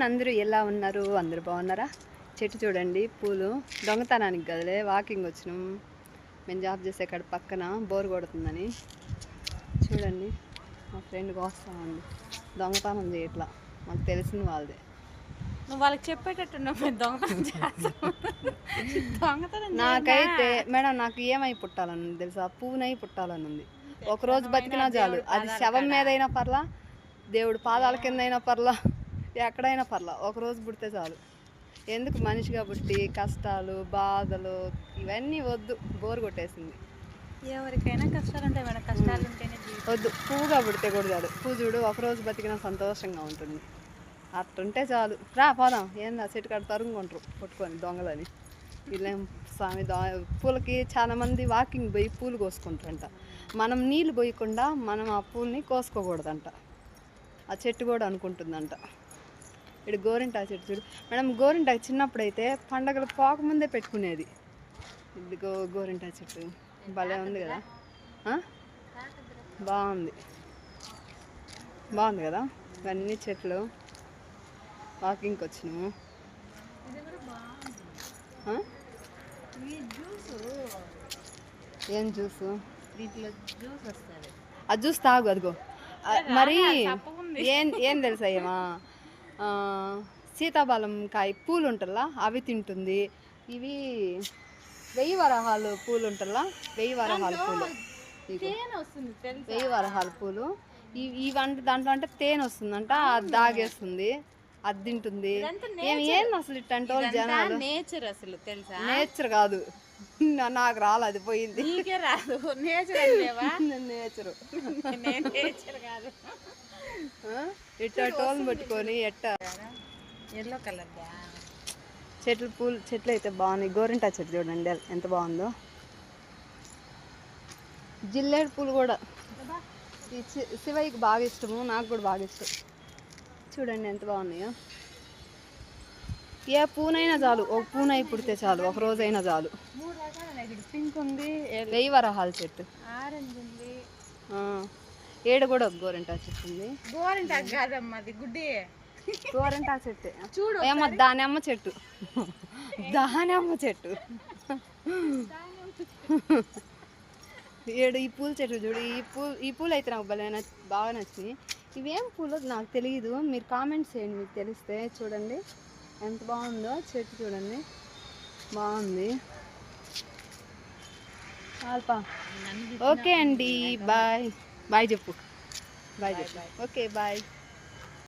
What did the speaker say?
అందరూ ఎలా ఉన్నారు? అందరూ బాగున్నారా? చెట్టు చూడండి, పూలు దొంగతనానికి కదలే, వాకింగ్ వచ్చినాం. మేము జాబ్ చేసే కాడ పక్కన బోర్ కొడుతుందని చూడండి. మా ఫ్రెండ్కి వస్తామండి, దొంగతనం చేయట్లా, మాకు తెలిసిన వాళ్ళదే. నువ్వు వాళ్ళకి చెప్పేటట్టున్నావు దొంగతనం. నాకైతే మేడం నాకు ఏమై పుట్టాలని తెలుసా? పువ్వునై పుట్టాలని ఉంది. ఒకరోజు బతికినా చాలు, అది శవం మీద అయినా పర్లా, దేవుడు పాదాల కింద అయినా పర్లా, ఎక్కడైనా పర్లా, ఒకరోజు పుడితే చాలు. ఎందుకు మనిషిగా పుట్టి కష్టాలు బాధలు ఇవన్నీ వద్దు, బోరు కొట్టేసింది. ఎవరికైనా కష్టాలు ఉంటాయి మేడం, కష్టాలు ఉంటేనే వద్దు. పువ్వుగా పుడితే కూడా చాలు. పువ్వు చూడు, ఒకరోజు బతికినా సంతోషంగా ఉంటుంది. అట్టుంటే చాలు. రా పోదాం. ఏందా చెట్టు కాడ తరుముకుంటారు పట్టుకొని దొంగలని. వీళ్ళేం స్వామి పూలకి చాలామంది వాకింగ్ పోయి పూలు కోసుకుంటారంట. మనం నీళ్ళు పోయకుండా మనం ఆ పూలని కోసుకోకూడదంట. ఆ చెట్టు కూడా అనుకుంటుందంట. ఇక్కడ గోరింటాకు చెట్టు చూడు మేడం. గోరింటాకు చిన్నప్పుడైతే పండగలు పోకముందే పెట్టుకునేది. ఇది గోరింటాకు చెట్టు భలే ఉంది కదా, బాగుంది బాగుంది కదా. ఇవన్నీ చెట్లు. వాకింగ్కి వచ్చినాము. ఏం జ్యూసు? దీంట్లో జ్యూస్ వస్తుంది. అది జ్యూస్ తాగు. అదిగో మరి ఏం తెలుసా ఏమా, సీతాఫలం కాయ పూలు ఉంటల్లా అవి తింటుంది. ఇవి 1000 వరహాలు పూలు ఉంటల్లా, 1000 వరహాలు పూలు, 1000 వరహాలు పూలు. ఇవంటే దాంట్లో అంటే తేనె వస్తుందంట, అది దాగేస్తుంది, అది తింటుంది. ఏం అసలు ఇట్టంటే జనాలు నేచర్ అసలు తెలుసా? నేచర్ కాదు, నాకు రాదు, అది పోయింది. రాదు నేచర్ నేచరు కాదు. ఎట్టా టోల్ పట్టుకొని ఎట్టా ఎల్లో కలర్ చెట్లు పూలు చెట్లు అయితే బాగున్నాయి. గోరింటా చెట్టు చూడండి ఎంత బాగుందో. జిల్లేడు పూలు కూడా ఈ శివయ్యకి బాగా ఇష్టము, నాకు కూడా బాగా ఇష్టం. చూడండి ఎంత బాగున్నాయో. ఏ పూనైనా చాలు, ఒక పూనై పుడితే చాలు, ఒక రోజైనా చాలు. పింక్ ఉంది, 1000 వరహాల చెట్టు, ఆరెంజ్ ఉంది, ఏడ కూడా ఒక గోరింటా చెట్టు ఉంది. గోరింటాకు కాదమ్మా, అది గుడ్డి గోరింటా చెట్టు చూడు. ఏమో దానిమ్మ చెట్టు, దానిమ్మ చెట్టు. ఏడు ఈ పూల చెట్టు చూడు. ఈ పూలు అయితే నాకు బాగా నచ్చింది. ఇవేం పూలు నాకు తెలియదు, మీరు కామెంట్స్ చేయండి మీకు తెలిస్తే. చూడండి ఎంత బాగుందో చెట్టు, చూడండి బాగుంది. ఓకే అండి, బాయ్ బాయ్ చెప్పు. బాయ్ చెప్పు. Okay bye.